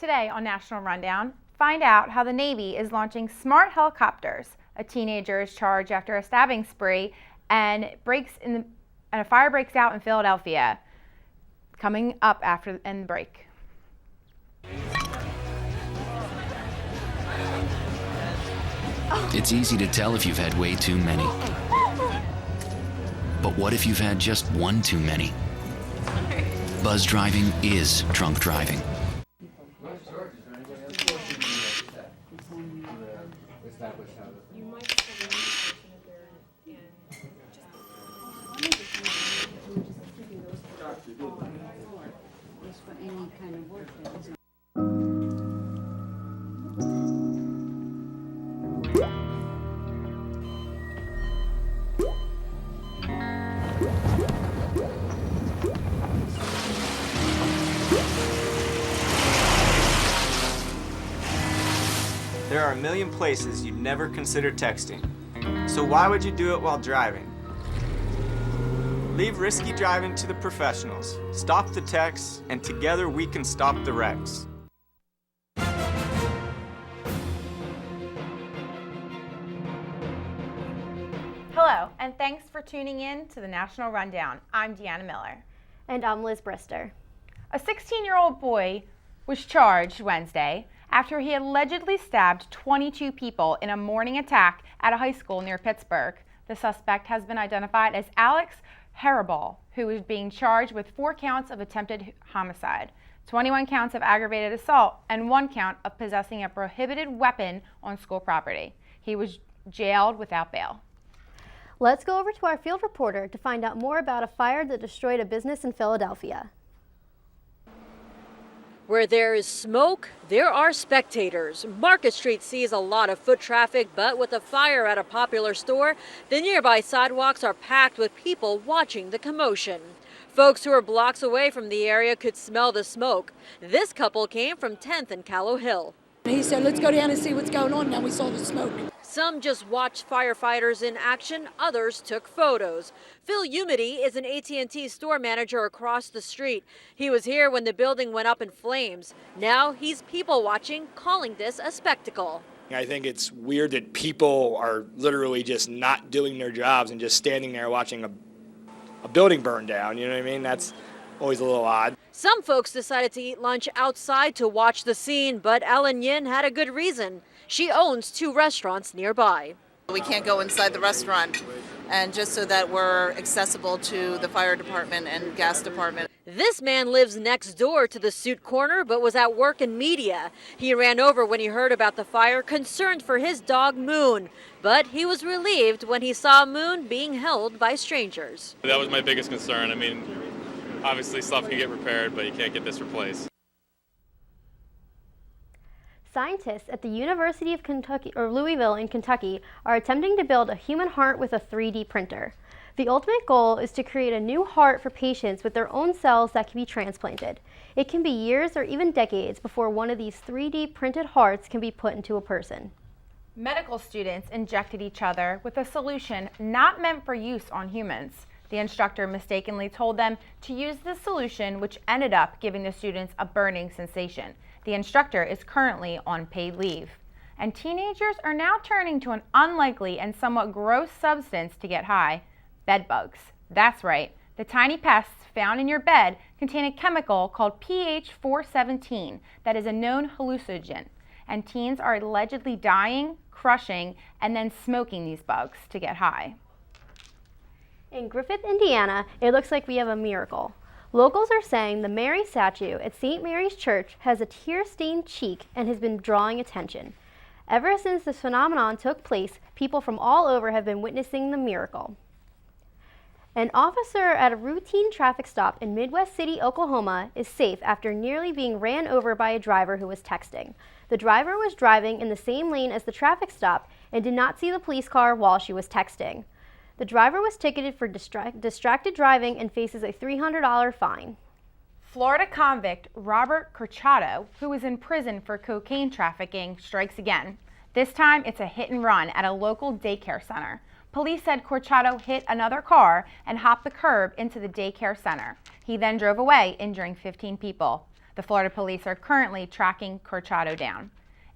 Today on National Rundown, find out how the Navy is launching smart helicopters. A teenager is charged after a stabbing spree and a fire breaks out in Philadelphia. Coming up after the break. It's easy to tell if you've had way too many. But what if you've had just one too many? Buzz driving is drunk driving. There are a million places you'd never consider texting. So why would you do it while driving? Leave risky driving to the professionals. Stop the texts, and together we can stop the wrecks. Hello, and thanks for tuning in to the National Rundown. I'm Deanna Miller. And I'm Liz Brister. A 16-year-old boy was charged Wednesday after he allegedly stabbed 22 people in a morning attack at a high school near Pittsburgh. The suspect has been identified as Alex Harabal, who is being charged with 4 counts of attempted homicide, 21 counts of aggravated assault, and 1 count of possessing a prohibited weapon on school property. He was jailed without bail. Let's go over to our field reporter to find out more about a fire that destroyed a business in Philadelphia. Where there is smoke, there are spectators. Market Street sees a lot of foot traffic, but with a fire at a popular store, the nearby sidewalks are packed with people watching the commotion. Folks who are blocks away from the area could smell the smoke. This couple came from 10th and Callow Hill. He said, let's go down and see what's going on. Now we saw the smoke. Some just watched firefighters in action, others took photos. Phil Umity is an AT&T store manager across the street. He was here when the building went up in flames. Now he's people watching, calling this a spectacle. I think it's weird that people are literally just not doing their jobs and just standing there watching a building burn down. You know what I mean? That's always a little odd. Some folks decided to eat lunch outside to watch the scene, but Ellen Yin had a good reason. She owns 2 restaurants nearby. We can't go inside the restaurant, and just so that we're accessible to the fire department and gas department. This man lives next door to the Suit Corner, but was at work in media. He ran over when he heard about the fire, concerned for his dog Moon. But he was relieved when he saw Moon being held by strangers. That was my biggest concern. I mean, obviously stuff can get repaired, but you can't get this replaced. Scientists at the University of Louisville in Kentucky are attempting to build a human heart with a 3D printer. The ultimate goal is to create a new heart for patients with their own cells that can be transplanted. It can be years or even decades before one of these 3D printed hearts can be put into a person. Medical students injected each other with a solution not meant for use on humans. The instructor mistakenly told them to use the solution, which ended up giving the students a burning sensation. The instructor is currently on paid leave. And teenagers are now turning to an unlikely and somewhat gross substance to get high: bed bugs. That's right, the tiny pests found in your bed contain a chemical called pH 417 that is a known hallucinogen. And teens are allegedly dying, crushing, and then smoking these bugs to get high. In Griffith, Indiana, it looks like we have a miracle. Locals are saying the Mary statue at St. Mary's Church has a tear-stained cheek and has been drawing attention. Ever since this phenomenon took place, people from all over have been witnessing the miracle. An officer at a routine traffic stop in Midwest City, Oklahoma, is safe after nearly being ran over by a driver who was texting. The driver was driving in the same lane as the traffic stop and did not see the police car while she was texting. The driver was ticketed for distracted driving and faces a $300 fine. Florida convict Robert Corchado, who was in prison for cocaine trafficking, strikes again. This time, it's a hit and run at a local daycare center. Police said Corchado hit another car and hopped the curb into the daycare center. He then drove away, injuring 15 people. The Florida police are currently tracking Corchado down.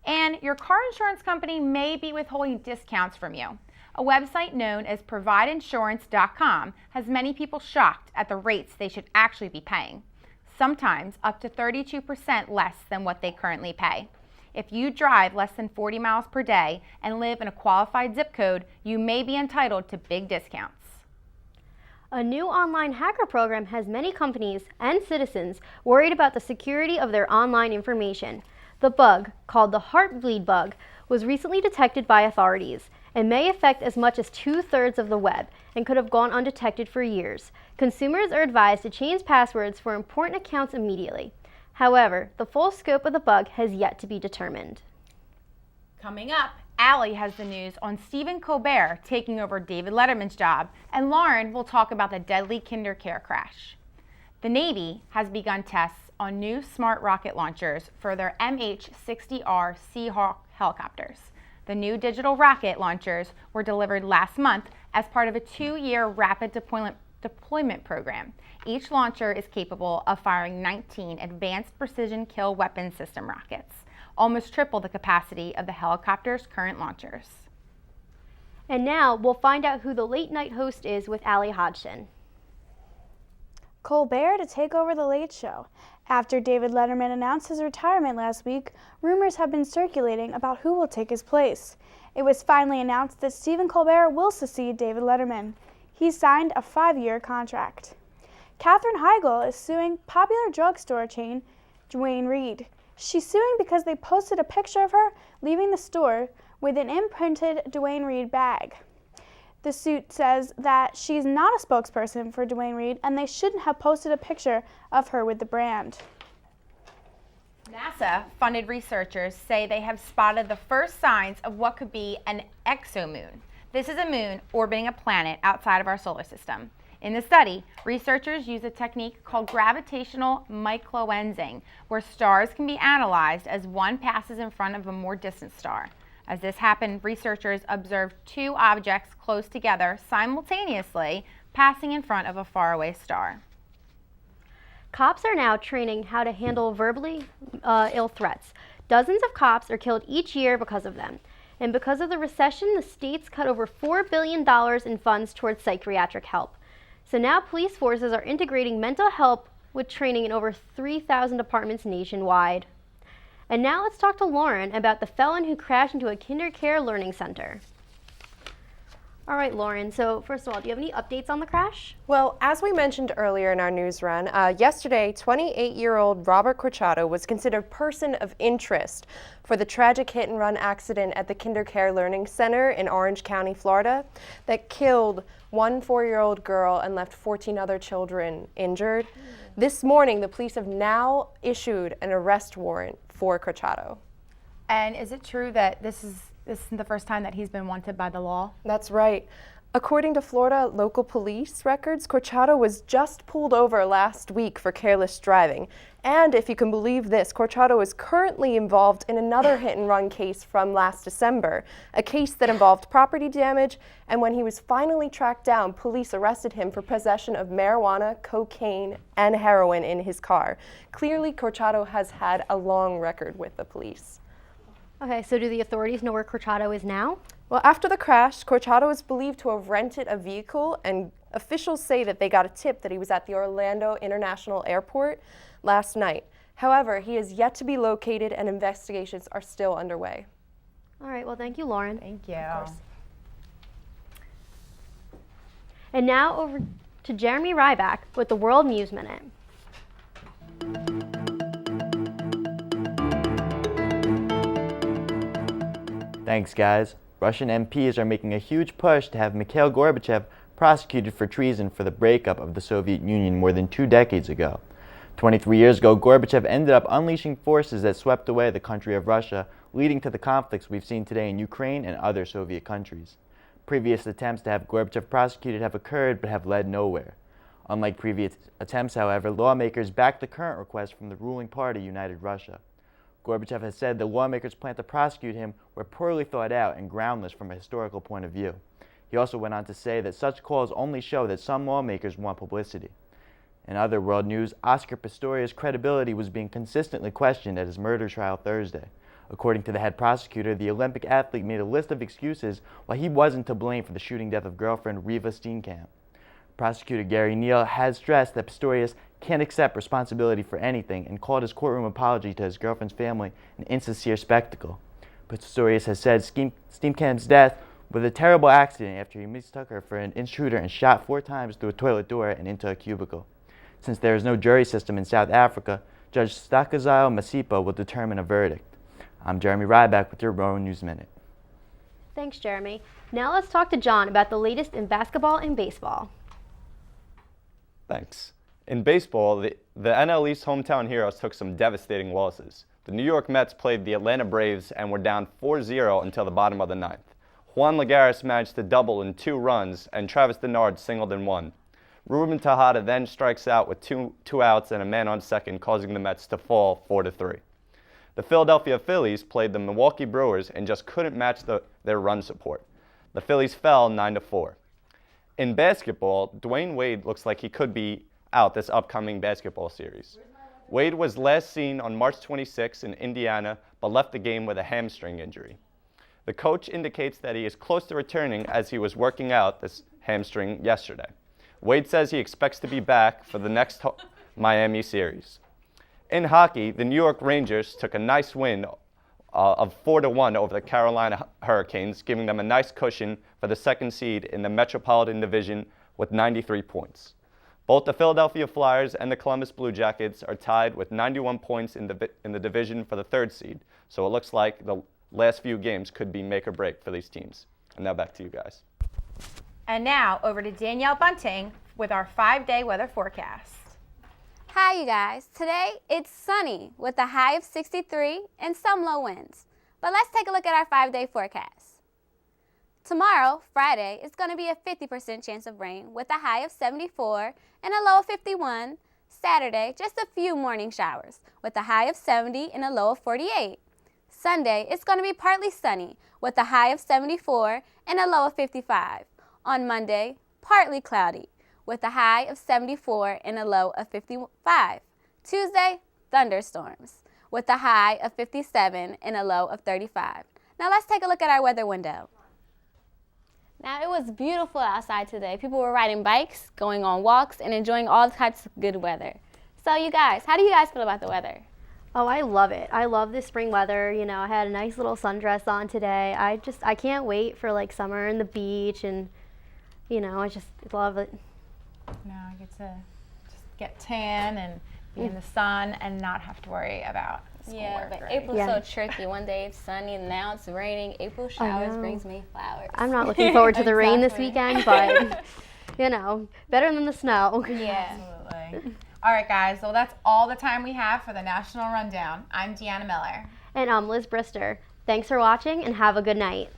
And your car insurance company may be withholding discounts from you. A website known as provideinsurance.com has many people shocked at the rates they should actually be paying, sometimes up to 32% less than what they currently pay. If you drive less than 40 miles per day and live in a qualified zip code, you may be entitled to big discounts. A new online hacker program has many companies and citizens worried about the security of their online information. The bug, called the Heartbleed bug, was recently detected by authorities and may affect as much as 2/3 of the web and could have gone undetected for years. Consumers are advised to change passwords for important accounts immediately. However, the full scope of the bug has yet to be determined. Coming up, Allie has the news on Stephen Colbert taking over David Letterman's job, and Lauren will talk about the deadly KinderCare crash. The Navy has begun tests on new smart rocket launchers for their MH-60R Seahawk helicopters. The new digital rocket launchers were delivered last month as part of a 2-year rapid deployment program. Each launcher is capable of firing 19 advanced precision kill weapon system rockets, almost triple the capacity of the helicopter's current launchers. And now we'll find out who the late night host is with Allie Hodgson. Colbert to take over The Late Show. After David Letterman announced his retirement last week, rumors have been circulating about who will take his place. It was finally announced that Stephen Colbert will succeed David Letterman. He signed a 5-year contract. Katherine Heigl is suing popular drugstore chain Duane Reade. She's suing because they posted a picture of her leaving the store with an imprinted Duane Reade bag. The suit says that she's not a spokesperson for Duane Reade and they shouldn't have posted a picture of her with the brand. NASA-funded researchers say they have spotted the first signs of what could be an exomoon. This is a moon orbiting a planet outside of our solar system. In the study, researchers use a technique called gravitational microlensing, where stars can be analyzed as one passes in front of a more distant star. As this happened, researchers observed 2 objects close together simultaneously, passing in front of a faraway star. Cops are now training how to handle verbally ill threats. Dozens of cops are killed each year because of them. And because of the recession, the state's cut over $4 billion in funds towards psychiatric help. So now police forces are integrating mental health with training in over 3,000 departments nationwide. And now let's talk to Lauren about the felon who crashed into a KinderCare learning center. All right, Lauren, so first of all, do you have any updates on the crash? Well, as we mentioned earlier in our news run, yesterday, 28-year-old Robert Corchado was considered person of interest for the tragic hit-and-run accident at the KinderCare Learning Center in Orange County, Florida, that killed one 4-year-old girl and left 14 other children injured. This morning, the police have now issued an arrest warrant for Corchado. And is it true that this isn't the first time that he's been wanted by the law? That's right. According to Florida local police records, Corchado was just pulled over last week for careless driving. And if you can believe this, Corchado is currently involved in another hit-and-run case from last December, a case that involved property damage, and when he was finally tracked down, police arrested him for possession of marijuana, cocaine, and heroin in his car. Clearly, Corchado has had a long record with the police. Okay, so do the authorities know where Corchado is now? Well, after the crash, Corchado is believed to have rented a vehicle, and officials say that they got a tip that he was at the Orlando International Airport last night. However, he is yet to be located and investigations are still underway. All right, well, thank you, Lauren. Thank you. Of course. And now over to Jeremy Ryback with the World News Minute. Thanks, guys. Russian MPs are making a huge push to have Mikhail Gorbachev prosecuted for treason for the breakup of the Soviet Union more than 2 decades ago. 23 years ago, Gorbachev ended up unleashing forces that swept away the country of Russia, leading to the conflicts we've seen today in Ukraine and other Soviet countries. Previous attempts to have Gorbachev prosecuted have occurred but have led nowhere. Unlike previous attempts, however, lawmakers backed the current request from the ruling party, United Russia. Gorbachev has said the lawmakers' plan to prosecute him were poorly thought out and groundless from a historical point of view. He also went on to say that such calls only show that some lawmakers want publicity. In other world news, Oscar Pistorius' credibility was being consistently questioned at his murder trial Thursday. According to the head prosecutor, the Olympic athlete made a list of excuses why he wasn't to blame for the shooting death of girlfriend Reva Steenkamp. Prosecutor Gary Neal has stressed that Pistorius can't accept responsibility for anything and called his courtroom apology to his girlfriend's family an insincere spectacle. Pistorius has said Steenkamp's death was a terrible accident after he mistook her for an intruder and shot 4 times through a toilet door and into a cubicle. Since there is no jury system in South Africa, Judge Stakazile Masipa will determine a verdict. I'm Jeremy Ryback with your Rowan News Minute. Thanks, Jeremy. Now let's talk to John about the latest in basketball and baseball. Thanks. In baseball, the NL East hometown heroes took some devastating losses. The New York Mets played the Atlanta Braves and were down 4-0 until the bottom of the 9th. Juan Lagares managed to double in 2 runs, and Travis Denard singled in 1. Ruben Tejada then strikes out with two outs and a man on second, causing the Mets to fall 4-3. The Philadelphia Phillies played the Milwaukee Brewers and just couldn't match their run support. The Phillies fell 9-4. In basketball, Dwayne Wade looks like he could be out this upcoming basketball series. Wade was last seen on March 26 in Indiana, but left the game with a hamstring injury. The coach indicates that he is close to returning as he was working out this hamstring yesterday. Wade says he expects to be back for the next Miami series. In hockey, the New York Rangers took a nice win of 4-1 over the Carolina Hurricanes, giving them a nice cushion for the 2nd seed in the Metropolitan Division with 93 points. Both the Philadelphia Flyers and the Columbus Blue Jackets are tied with 91 points in the division for the 3rd seed, so it looks like the last few games could be make or break for these teams. And now back to you guys. And now over to Danielle Bunting with our 5-day weather forecast. Hi, you guys. Today it's sunny with a high of 63 and some low winds. But let's take a look at our 5-day forecast. Tomorrow, Friday, it's going to be a 50% chance of rain with a high of 74 and a low of 51. Saturday, just a few morning showers with a high of 70 and a low of 48. Sunday, it's going to be partly sunny with a high of 74 and a low of 55. On Monday, partly cloudy with a high of 74 and a low of 55. Tuesday, thunderstorms with a high of 57 and a low of 35. Now let's take a look at our weather window. Now it was beautiful outside today. People were riding bikes, going on walks, and enjoying all types of good weather. So you guys, how do you guys feel about the weather? Oh, I love it. I love this spring weather. You know, I had a nice little sundress on today. I can't wait for like summer and the beach, and you know, I just love it. Now I get to just get tan and be in the sun and not have to worry about schoolwork. Yeah, but April's so tricky. One day it's sunny, and now it's raining. April showers brings me flowers. I'm not looking forward to the rain this weekend, but you know, better than the snow. Yeah. Absolutely. All right, guys. Well, that's all the time we have for the National Rundown. I'm Deanna Miller. And I'm Liz Brister. Thanks for watching, and have a good night.